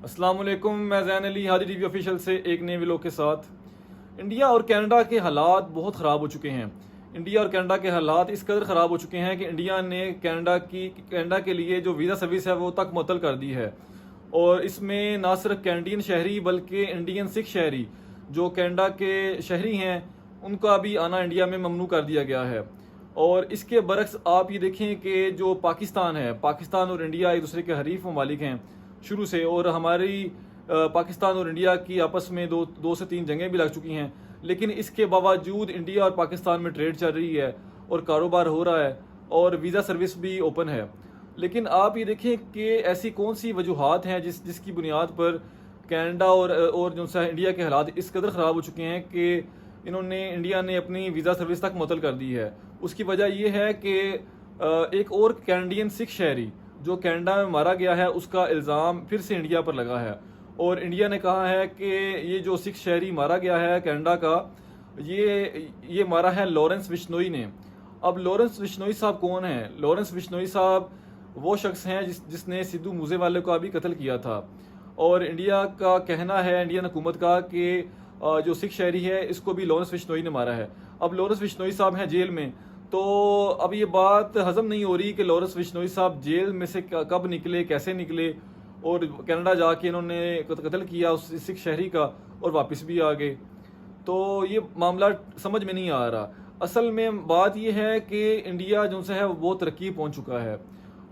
अस्सलाम वालेकुम, मैं ज़ैन अली हादी टीवी ऑफिशियल से एक नए व्लॉग के साथ। इंडिया और कनाडा के हालात बहुत ख़राब हो चुके हैं। इंडिया और कनाडा के हालात इस कदर ख़राब हो चुके हैं कि इंडिया ने कनाडा के लिए जो वीज़ा सर्विस है वो तक मुअत्तल कर दी है। और इसमें ना सिर्फ कैनेडियन शहरी बल्कि इंडियन सिख शहरी जो कनाडा के शहरी हैं उनका भी आना इंडिया में ममनू कर दिया गया है। और इसके बरक्स आप ये देखें कि जो पाकिस्तान और इंडिया एक दूसरे के हरीफ ममालिक हैं शुरू से, और हमारी पाकिस्तान और इंडिया की आपस में दो से तीन जंगें भी लग चुकी हैं। लेकिन इसके बावजूद इंडिया और पाकिस्तान में ट्रेड चल रही है और कारोबार हो रहा है और वीज़ा सर्विस भी ओपन है। लेकिन आप ये देखें कि ऐसी कौन सी वजूहात हैं जिसकी बुनियाद पर कनाडा और जो सा इंडिया के हालात इस कदर ख़राब हो चुके हैं कि इंडिया ने अपनी वीज़ा सर्विस तक मुअत्तल कर दी है। उसकी वजह यह है कि एक और कैनेडियन सिख शहरी जो कनाडा में मारा गया है उसका इल्ज़ाम फिर से इंडिया पर लगा है। और इंडिया ने कहा है कि ये जो सिख शहरी मारा गया है कनाडा का, ये मारा है लॉरेंस बिश्नोई ने। अब लॉरेंस बिश्नोई साहब कौन हैं? लॉरेंस बिश्नोई साहब वो शख्स हैं जिसने सिद्धू मूसेवाले को भी कत्ल किया था। और इंडिया का कहना है, इंडियन हुकूमत का, कि जो सिख शहरी है इसको भी लॉरेंस बिश्नोई ने मारा है। अब लॉरेंस बिश्नोई साहब हैं जेल में, तो अब ये बात हजम नहीं हो रही कि लॉरेंस बिश्नोई साहब जेल में से कब निकले, कैसे निकले, और कनाडा जाके इन्होंने कत्ल किया उस सिख शहरी का और वापस भी आ गए। तो ये मामला समझ में नहीं आ रहा। असल में बात यह है कि इंडिया जो है वो तरक्की पहुंच चुका है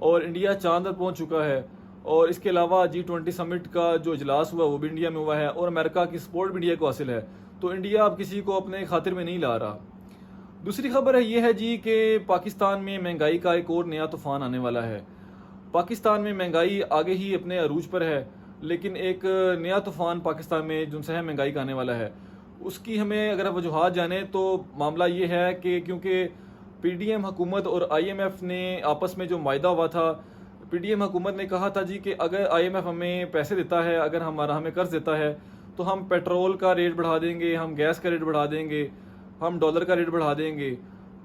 और इंडिया चांद पर पहुंच चुका है। और इसके अलावा G20 समिट का जो इजलास हुआ वो भी इंडिया में हुआ है और अमेरिका की सपोर्ट भी इंडिया को हासिल है। तो इंडिया अब किसी को अपने खातिर में नहीं ला रहा। दूसरी खबर है ये है जी कि पाकिस्तान में महंगाई का एक और नया तूफान आने वाला है। पाकिस्तान में महंगाई आगे ही अपने अरूज पर है, लेकिन एक नया तूफान पाकिस्तान में जो है महंगाई का आने वाला है। उसकी हमें अगर वजूहात जाने तो मामला ये है कि क्योंकि PDM हुकूमत और IMF ने आपस में जो मायदा हुआ था, PDM हुकूमत ने कहा था जी कि अगर IMF हमें पैसे देता है, अगर हमें कर्ज देता है, तो हम पेट्रोल का रेट बढ़ा देंगे, हम गैस का रेट बढ़ा देंगे, हम डॉलर का रेट बढ़ा देंगे।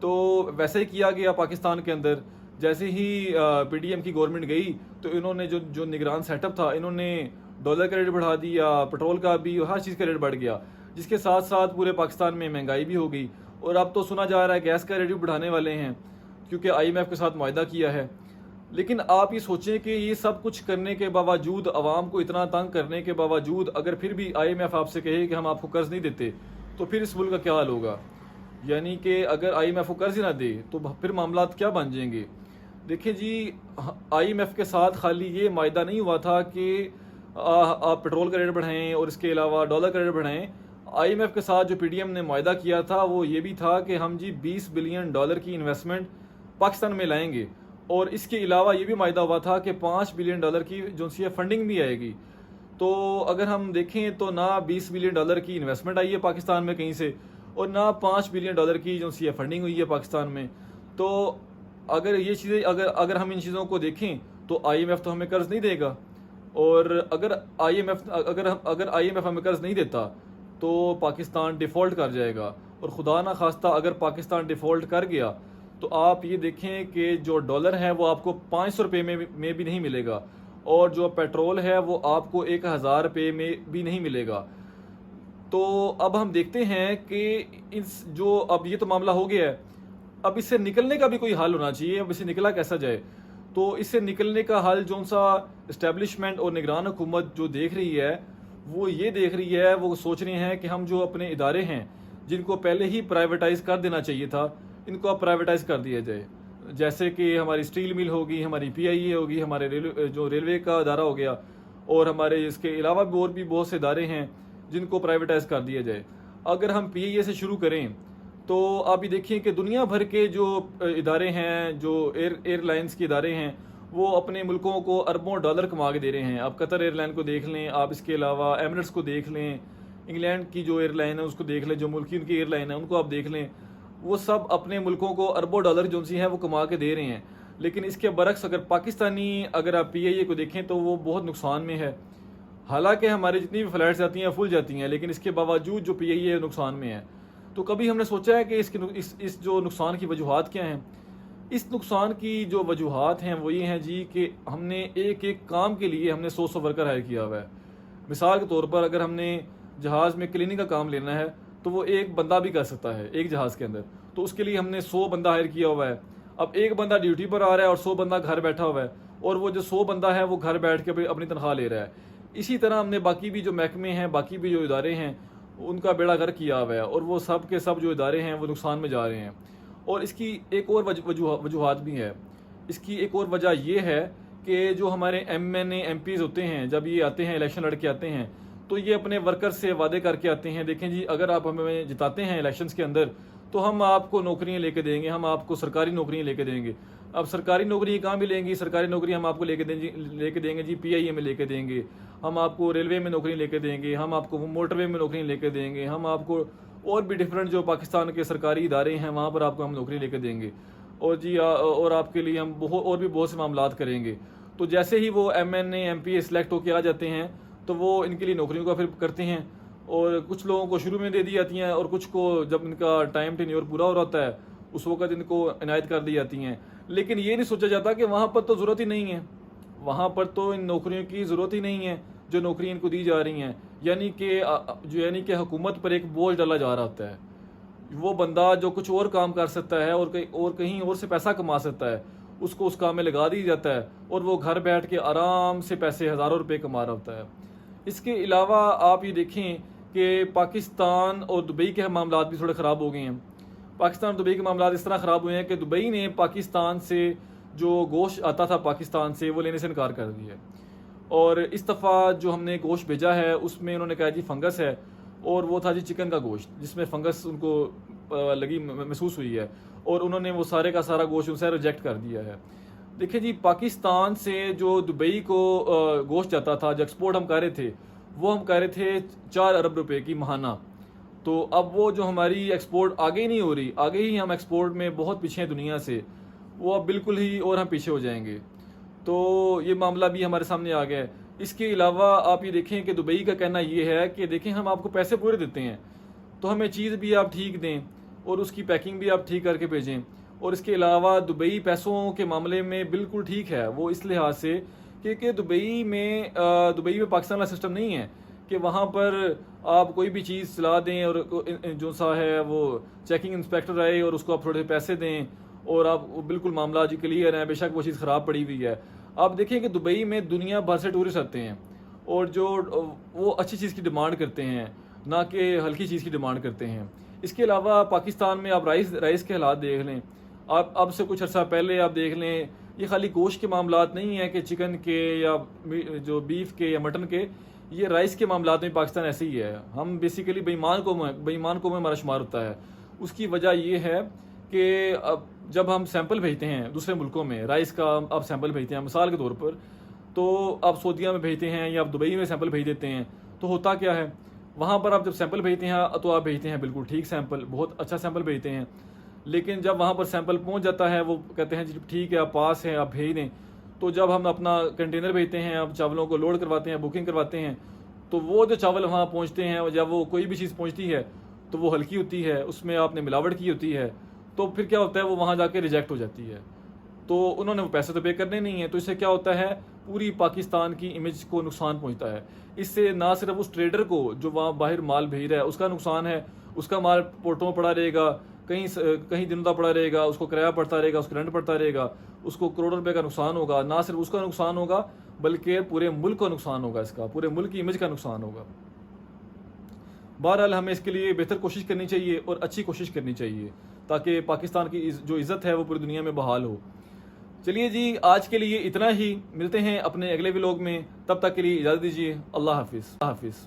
तो वैसे ही किया गया पाकिस्तान के अंदर। जैसे ही PDM की गवर्नमेंट गई तो इन्होंने जो निगरान सेटअप था, इन्होंने डॉलर का रेट बढ़ा दिया, पेट्रोल का भी, हर चीज़ का रेट बढ़ गया, जिसके साथ साथ पूरे पाकिस्तान में महंगाई भी हो गई। और अब तो सुना जा रहा है गैस का रेट भी बढ़ाने वाले हैं क्योंकि IMF के साथ मुआहदा किया है। लेकिन आप ये सोचें कि ये सब कुछ करने के बावजूद, आवाम को इतना तंग करने के बावजूद, अगर फिर भी IMF आपसे कहे कि हम आपको कर्ज नहीं देते तो फिर इस मुल्क का क्या हाल होगा? यानी कि अगर IMF को कर्ज ही ना दे तो फिर मामला क्या बन जाएंगे? देखिए जी, IMF के साथ खाली ये मायदा नहीं हुआ था कि आप पेट्रोल का रेट बढ़ाएं और इसके अलावा डॉलर का रेट बढ़ाएं। IMF के साथ जो PDM ने मायदा किया था वो ये भी था कि हम जी $20 बिलियन की इन्वेस्टमेंट पाकिस्तान में लाएंगे। और इसके अलावा ये भी मायदा हुआ था कि $5 बिलियन की जो सी फंडिंग भी आएगी। तो अगर हम देखें तो ना $20 बिलियन की इन्वेस्टमेंट आई है पाकिस्तान में कहीं से, और ना $5 बिलियन की जो सी फंडिंग हुई है पाकिस्तान में। तो अगर ये चीज़ें अगर हम इन चीज़ों को देखें तो IMF तो हमें कर्ज नहीं देगा। और अगर IMF हमें कर्ज नहीं देता तो पाकिस्तान डिफ़ॉल्ट कर जाएगा। और खुदा ना खास्ता अगर पाकिस्तान डिफ़ॉल्ट कर गया तो आप ये देखें कि जो डॉलर है वो आपको 500 रुपये में भी नहीं मिलेगा, और जो पेट्रोल है वो आपको 1000 रुपये में भी नहीं मिलेगा। तो अब हम देखते हैं कि अब ये तो मामला हो गया है, अब इससे निकलने का भी कोई हल होना चाहिए। अब इससे निकला कैसा जाए? तो इससे निकलने का हल जो सा इस्टेब्लिशमेंट और निगरान हुकूमत जो देख रही है वो ये देख रही है, वो सोच रहे हैं कि हम जो अपने इदारे हैं जिनको पहले ही प्राइवेटाइज कर देना चाहिए था, इनको अब प्राइवेटाइज कर दिया जाए। जैसे कि हमारी स्टील मिल होगी, हमारी PIA होगी, हमारे रेलवे का अदारा हो गया, और हमारे इसके अलावा भी और भी बहुत से इदारे हैं जिनको प्राइवेटाइज कर दिया जाए। अगर हम PIA से शुरू करें तो आप ये देखिए कि दुनिया भर के जो इदारे हैं, जो एयरलाइंस के इदारे हैं, वो अपने मुल्कों को अरबों डॉलर कमा के दे रहे हैं। आप कतर एयरलाइन को देख लें, आप इसके अलावा एमिरेट्स को देख लें, इंग्लैंड की जो एयरलाइन है उसको देख लें, जो मुल्की उनकी एयरलाइन है उनको आप देख लें, वो सब अपने मुल्कों को अरबों डॉलर जो सी हैं वो कमा के दे रहे हैं। लेकिन इसके बरक्स अगर आप PIA को देखें तो वो बहुत नुकसान में है। हालांकि हमारी जितनी भी फ्लाइट्स आती हैं फुल जाती हैं, लेकिन इसके बावजूद जो PIA नुकसान में है। तो कभी हमने सोचा है कि इस जो नुकसान की वजूहात क्या हैं? इस नुकसान की जो वजूहात हैं वो ये हैं जी कि हमने एक एक काम के लिए हमने 100 वर्कर हायर किया हुआ है। मिसाल के तौर पर अगर हमने जहाज़ में क्लीनिंग का काम लेना है तो वो एक बंदा भी कर सकता है एक जहाज़ के अंदर, तो उसके लिए हमने 100 बंदा हायर किया हुआ है। अब एक बंदा ड्यूटी पर आ रहा है और 100 बंदा घर बैठा हुआ है, और वो जो 100 बंदा है वो घर बैठ के अपनी तनख्वाह ले रहा है। इसी तरह हमने बाकी भी जो महकमे हैं, बाकी भी जो इदारे हैं, उनका बेड़ा गर्क किया हुआ है, और वो सब के सब जो इदारे हैं वो नुकसान में जा रहे हैं। और इसकी एक और वजूहात भी है। इसकी एक और वजह यह है कि जो हमारे MNA MPs होते हैं, जब ये आते हैं इलेक्शन लड़ के आते हैं, तो ये अपने वर्कर से वादे करके आते हैं, देखें जी अगर आप हमें जिताते हैं इलेक्शंस के अंदर तो हम आपको नौकरियां लेके देंगे, हम आपको सरकारी नौकरियां लेके देंगे। अब सरकारी नौकरी कहाँ मिलेंगी? सरकारी नौकरी हम आपको लेके देंगे जी PIA में लेके देंगे, हम आपको रेलवे में नौकरी लेके देंगे, हम आपको मोटरवे में नौकरी लेके देंगे, हम आपको और भी डिफरेंट जो पाकिस्तान के सरकारी इदारे हैं वहाँ पर आपको हम नौकरी लेके देंगे, और जी और आपके लिए हम और भी बहुत से मामलात करेंगे। तो जैसे ही वो MNA MPA सिलेक्ट होके आ जाते हैं तो वो इनके लिए नौकरियों का फिर करते हैं, और कुछ लोगों को शुरू में दे दी जाती हैं और कुछ को जब इनका टाइम टेन्योर पूरा हो रहा है उस वक्त इनको इनायत कर दी जाती हैं। लेकिन ये नहीं सोचा जाता कि वहाँ पर तो ज़रूरत ही नहीं है, वहाँ पर तो इन नौकरियों की ज़रूरत ही नहीं है जो नौकरी इनको दी जा रही हैं। यानी कि हुकूमत पर एक बोझ डाला जा रहा होता है। वो बंदा जो कुछ और काम कर सकता है और कहीं और से पैसा कमा सकता है, उसको उस काम में लगा दी जाता है, और वो घर बैठ के आराम से पैसे हज़ारों रुपए कमा रहा होता है। इसके अलावा आप ये देखें कि पाकिस्तान और दुबई के मामला भी थोड़े ख़राब हो गए हैं। पाकिस्तान और दुबई के मामला इस तरह ख़राब हुए हैं कि दुबई ने पाकिस्तान से जो गोश्त आता था पाकिस्तान से वो लेने से इनकार कर दिया है, और इस दफ़ा जो हमने गोश्त भेजा है उसमें उन्होंने कहा जी फंगस है, और वो था जी चिकन का गोश्त जिसमें फंगस उनको लगी महसूस हुई है, और उन्होंने वो सारे का सारा गोश्त उनसे रिजेक्ट कर दिया है। देखिए जी पाकिस्तान से जो दुबई को गोश्त जाता था, जो एक्सपोर्ट हम कर रहे थे वो हम कर रहे थे 4 अरब रुपए की महाना। तो अब वो जो हमारी एक्सपोर्ट आगे ही नहीं हो रही, आगे ही हम एक्सपोर्ट में बहुत पीछे हैं दुनिया से, वो अब बिल्कुल ही और हम पीछे हो जाएंगे। तो ये मामला भी हमारे सामने आ गया है। इसके अलावा आप ये देखें कि दुबई का कहना ये है कि देखें हम आपको पैसे पूरे देते हैं तो हमें चीज़ भी आप ठीक दें और उसकी पैकिंग भी आप ठीक करके भेजें। और इसके अलावा दुबई पैसों के मामले में बिल्कुल ठीक है वो इस लिहाज से कि दुबई में पाकिस्तान वाला सिस्टम नहीं है कि वहाँ पर आप कोई भी चीज़ चला दें और जो सा है वो चेकिंग इंस्पेक्टर आए और उसको आप थोड़े पैसे दें और आप बिल्कुल मामला जी क्लियर है, बेशक वो चीज़ ख़राब पड़ी हुई है। आप देखें कि दुबई में दुनिया भर से टूरिस्ट आते हैं और जो वो अच्छी चीज़ की डिमांड करते हैं, ना कि हल्की चीज़ की डिमांड करते हैं। इसके अलावा पाकिस्तान में आप राइस के हालात देख लें, आप अब से कुछ अर्सा पहले आप देख लें, ये खाली गोश्त के मामलात नहीं है कि चिकन के या जो बीफ के या मटन के, ये राइस के मामलात में पाकिस्तान ऐसे ही है। हम बेसिकली बेईमान को में हमारा शुमार होता है। उसकी वजह ये है कि अब जब हम सैंपल भेजते हैं दूसरे मुल्कों में, राइस का आप सैंपल भेजते हैं मिसाल के तौर पर, तो आप सऊदीया में भेजते हैं या आप दुबई में सैंपल भेज देते हैं, तो होता क्या है वहाँ पर आप जब सैंपल भेजते हैं तो आप भेजते हैं बिल्कुल ठीक सैंपल, बहुत अच्छा सैंपल भेजते हैं। लेकिन जब वहाँ पर सैंपल पहुँच जाता है वो कहते हैं जी ठीक है आप पास हैं आप भेज दें। तो जब हम अपना कंटेनर भेजते हैं, अब चावलों को लोड करवाते हैं, बुकिंग करवाते हैं, तो वो जो चावल वहाँ पहुँचते हैं, जब वो कोई भी चीज़ पहुँचती है तो वो हल्की होती है, उसमें आपने मिलावट की होती है, तो फिर क्या होता है वो वहाँ जाके रिजेक्ट हो जाती है। तो उन्होंने वो पैसे तो पे करने नहीं है, तो इससे क्या होता है पूरी पाकिस्तान की इमेज को नुकसान पहुँचता है। इससे ना सिर्फ उस ट्रेडर को जो वहाँ बाहर माल भेज रहा है उसका नुकसान है, उसका माल पोर्टों में पड़ा रहेगा, कहीं दिनों तक पड़ा रहेगा, उसको किराया पड़ता रहेगा, उसको रेंट पड़ता रहेगा, उसको करोड़ों रुपए का नुकसान होगा। ना सिर्फ उसका नुकसान होगा बल्कि पूरे मुल्क का नुकसान होगा, इसका पूरे मुल्क की इमेज का नुकसान होगा। बहरहाल हमें इसके लिए बेहतर कोशिश करनी चाहिए और अच्छी कोशिश करनी चाहिए ताकि पाकिस्तान की जो इज़्ज़त है वो पूरी दुनिया में बहाल हो। चलिए जी आज के लिए इतना ही, मिलते हैं अपने अगले व्लॉग में, तब तक के लिए इजाज़त दीजिए। अल्लाह हाफिज़।